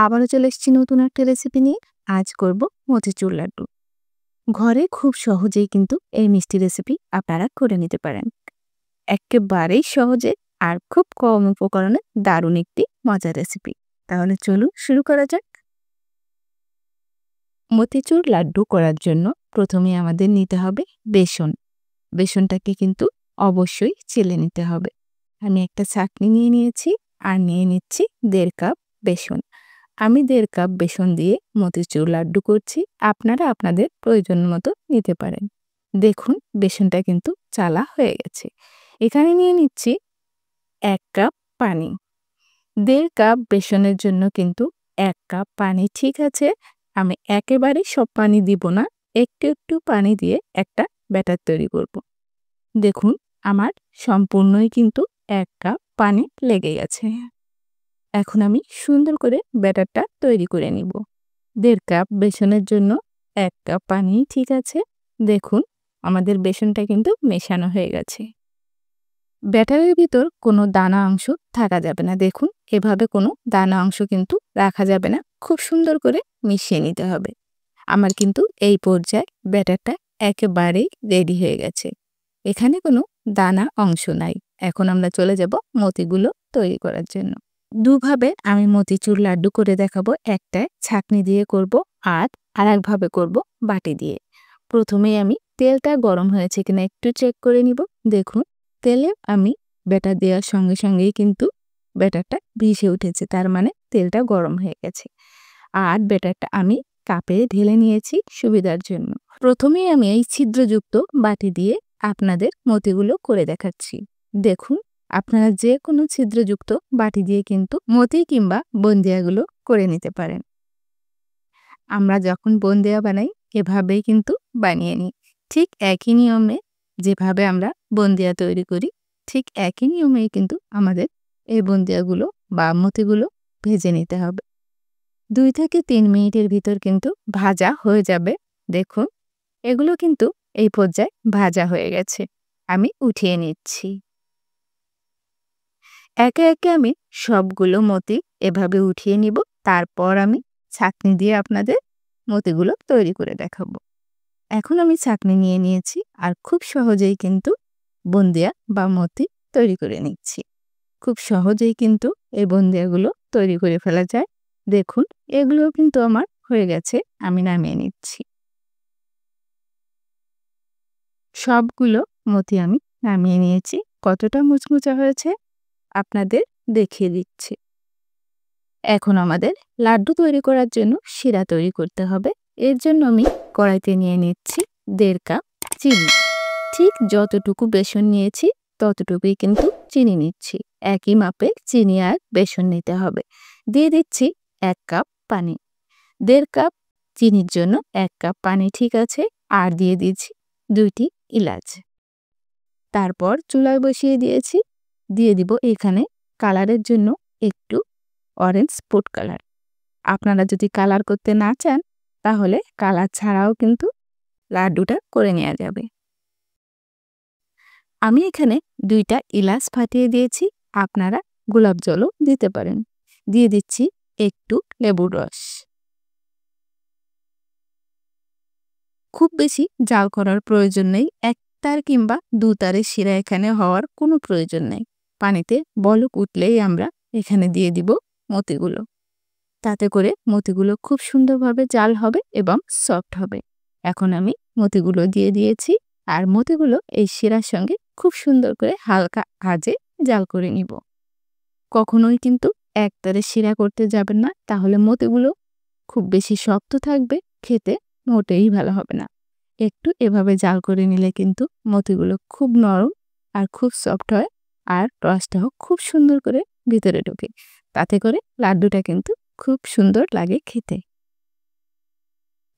আবারও চলে এসেছি নতুন একটা রেসিপি নিয়ে। আজ করব মতিচুর লাড্ডু। ঘরে খুব সহজেই কিন্তু এই মিষ্টি রেসিপি আপনারা করে নিতে পারেন। একেবারেই সহজে আর খুব কম উপকরণে দারুণ একটি মজার রেসিপি। তাহলে চলুন শুরু করা যাক। মতিচুর লাড্ডু করার জন্য প্রথমে আমাদের নিতে হবে বেসন। বেসনটাকে কিন্তু অবশ্যই চেলে নিতে হবে। আমি একটা ছাঁকনি নিয়ে নিয়েছি আর নিয়ে নিচ্ছি 1.5 কাপ বেসন। আমি 1.5 কাপ বেসন দিয়ে মতিচুর লাড্ডু করছি। আপনারা আপনাদের প্রয়োজন মতো নিতে পারেন। দেখুন বেসনটা কিন্তু চালা হয়ে গেছে। এখানে নিয়ে নিচ্ছি 1 কাপ পানি। 1.5 কাপ বেসনের জন্য কিন্তু 1 কাপ পানি ঠিক আছে। আমি একেবারে সব পানি দিব না, একটু একটু পানি দিয়ে একটা ব্যাটার তৈরি করব। দেখুন আমার সম্পূর্ণই কিন্তু 1 কাপ পানি লেগে গেছে। এখন আমি সুন্দর করে ব্যাটারটা তৈরি করে নিব। 1.5 কাপ বেসনের জন্য 1 কাপ পানি ঠিক আছে। দেখুন আমাদের বেসনটা কিন্তু মেশানো হয়ে গেছে। ব্যাটারের ভিতর কোনো দানা অংশ থাকা যাবে না। দেখুন এভাবে কোনো দানা অংশ কিন্তু রাখা যাবে না। খুব সুন্দর করে মিশিয়ে নিতে হবে। আমার কিন্তু এই পর্যায়ে ব্যাটারটা একেবারেই রেডি হয়ে গেছে। এখানে কোনো দানা অংশ নাই। এখন আমরা চলে যাব মতিগুলো তৈরি করার জন্য। দুভাবে আমি মতিচুর লাড্ডু করে দেখাবো। একটায় ছাঁকনি দিয়ে করব আর আরেকভাবে করব বাটি দিয়ে। প্রথমেই আমি তেলটা গরম হয়েছে কিনা একটু চেক করে নিব। দেখুন তেলে আমি ব্যাটার দেওয়ার সঙ্গে সঙ্গেই কিন্তু ব্যাটারটা ভেসে উঠেছে, তার মানে তেলটা গরম হয়ে গেছে। আর ব্যাটারটা আমি কাপে ঢেলে নিয়েছি সুবিধার জন্য। প্রথমেই আমি এই ছিদ্রযুক্ত বাটি দিয়ে আপনাদের মতিগুলো করে দেখাচ্ছি। দেখুন আপনারা যে কোনো ছিদ্রযুক্ত বাটি দিয়ে কিন্তু মতি কিংবা বুন্দিয়াগুলো করে নিতে পারেন। আমরা যখন বুন্দিয়া বানাই এভাবেই কিন্তু বানিয়ে নিই। ঠিক একই নিয়মে যেভাবে আমরা বুন্দিয়া তৈরি করি ঠিক একই নিয়মেই কিন্তু আমাদের এই বুন্দিয়াগুলো বা মতিগুলো ভেজে নিতে হবে। 2 থেকে 3 মিনিটের ভিতর কিন্তু ভাজা হয়ে যাবে। দেখুন এগুলো কিন্তু এই পর্যায়ে ভাজা হয়ে গেছে। আমি উঠিয়ে নিচ্ছি। একে একে আমি সবগুলো মতি এভাবে উঠিয়ে নিব। তারপর আমি ছাঁকনি দিয়ে আপনাদের মতিগুলো তৈরি করে দেখাবো। এখন আমি ছাঁকনি নিয়ে নিয়েছি আর খুব সহজেই কিন্তু বুন্দিয়া বা মতি তৈরি করে নিচ্ছি। খুব সহজেই কিন্তু এই বুন্দিয়াগুলো তৈরি করে ফেলা যায়। দেখুন এগুলো কিন্তু আমার হয়ে গেছে। আমি নামিয়ে নিচ্ছি। সবগুলো মতি আমি নামিয়ে নিয়েছি। কতটা মুচমুচে হয়েছে আপনাদের দেখিয়ে দিচ্ছি। এখন আমাদের লাড্ডু তৈরি করার জন্য শিরা তৈরি করতে হবে। এর জন্য আমি কড়াইতে নিয়ে নিচ্ছি 1.5 কাপ চিনি। ঠিক যতটুকু বেসন নিয়েছি ততটুকুই কিন্তু চিনি নিচ্ছি। একই মাপে চিনি আর বেসন নিতে হবে। দিয়ে দিচ্ছি 1 কাপ পানি। 1.5 কাপ চিনির জন্য 1 কাপ পানি ঠিক আছে। আর দিয়ে দিচ্ছি 2টি এলাচ। তারপর চুলায় বসিয়ে দিয়েছি। দিয়ে দিব এখানে কালারের জন্য একটু অরেঞ্জ ফুড কালার। আপনারা যদি কালার করতে না চান তাহলে কালার ছাড়াও কিন্তু লাড্ডুটা করে নেওয়া যাবে। আমি এখানে 2টা এলাচ ফাটিয়ে দিয়েছি। আপনারা গোলাপ জলও দিতে পারেন। দিয়ে দিচ্ছি একটু লেবুর রস। খুব বেশি জাল করার প্রয়োজন নেই। 1 তার কিংবা 2 তারের শিরা এখানে হওয়ার কোনো প্রয়োজন নেই। পানিতে বলক উঠলেই আমরা এখানে দিয়ে দিব মতিগুলো। তাতে করে মতিগুলো খুব সুন্দরভাবে জাল হবে এবং সফট হবে। এখন আমি মতিগুলো দিয়ে দিয়েছি আর মতিগুলো এই শিরার সঙ্গে খুব সুন্দর করে হালকা আঁচে জাল করে নিব। কখনোই কিন্তু 1 তারের শিরা করতে যাবেন না, তাহলে মতিগুলো খুব বেশি শক্ত থাকবে, খেতে মোটেই ভালো হবে না। একটু এভাবে জাল করে নিলে কিন্তু মতিগুলো খুব নরম আর খুব সফট হয় আর রসটাও খুব সুন্দর করে ভিতরে ঢোকে। তাতে করে লাড্ডুটা কিন্তু খুব সুন্দর লাগে খেতে।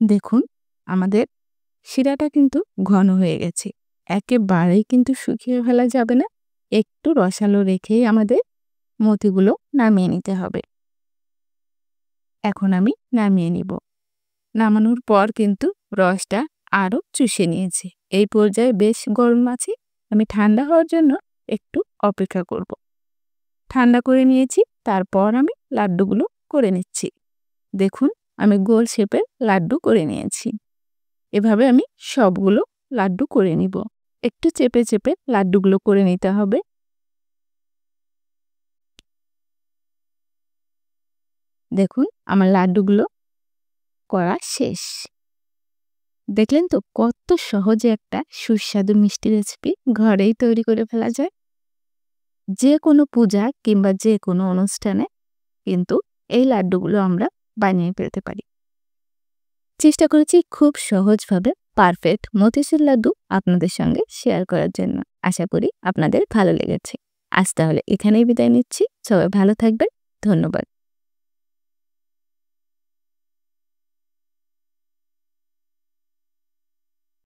দেখুন আমাদের শিরাটা কিন্তু ঘন হয়ে গেছে। একেবারেই কিন্তু শুকিয়ে ফেলা যাবে না। একটু রসালো রেখেই আমাদের মতিগুলো নামিয়ে নিতে হবে। এখন আমি নামিয়ে নিব। নামানোর পর কিন্তু রসটা আরও চুষে নিয়েছে। এই পর্যায়ে বেশ গরম আছে। আমি ঠান্ডা হওয়ার জন্য একটু অপেক্ষা করব। ঠান্ডা করে নিয়েছি। তারপর আমি লাড্ডুগুলো করে নিচ্ছি। দেখুন আমি গোল শেপের লাড্ডু করে নিয়েছি। এভাবে আমি সবগুলো লাড্ডু করে নিব। একটু চেপে চেপে লাড্ডুগুলো করে নিতে হবে। দেখুন আমার লাড্ডুগুলো করা শেষ। দেখলেন তো কত সহজে একটা সুস্বাদু মিষ্টি রেসিপি ঘরেই তৈরি করে ফেলা যায়। যে কোনো পূজা কিংবা যে কোনো অনুষ্ঠানে কিন্তু এই লাড্ডুগুলো আমরা বানিয়ে ফেলতে পারি। চেষ্টা করেছি খুব সহজভাবে পারফেক্ট মতিচুর লাড্ডু আপনাদের সঙ্গে শেয়ার করার জন্য। আশা করি আপনাদের ভালো লেগেছে। আজ তাহলে এখানেই বিদায় নিচ্ছি। সবাই ভালো থাকবেন। ধন্যবাদ।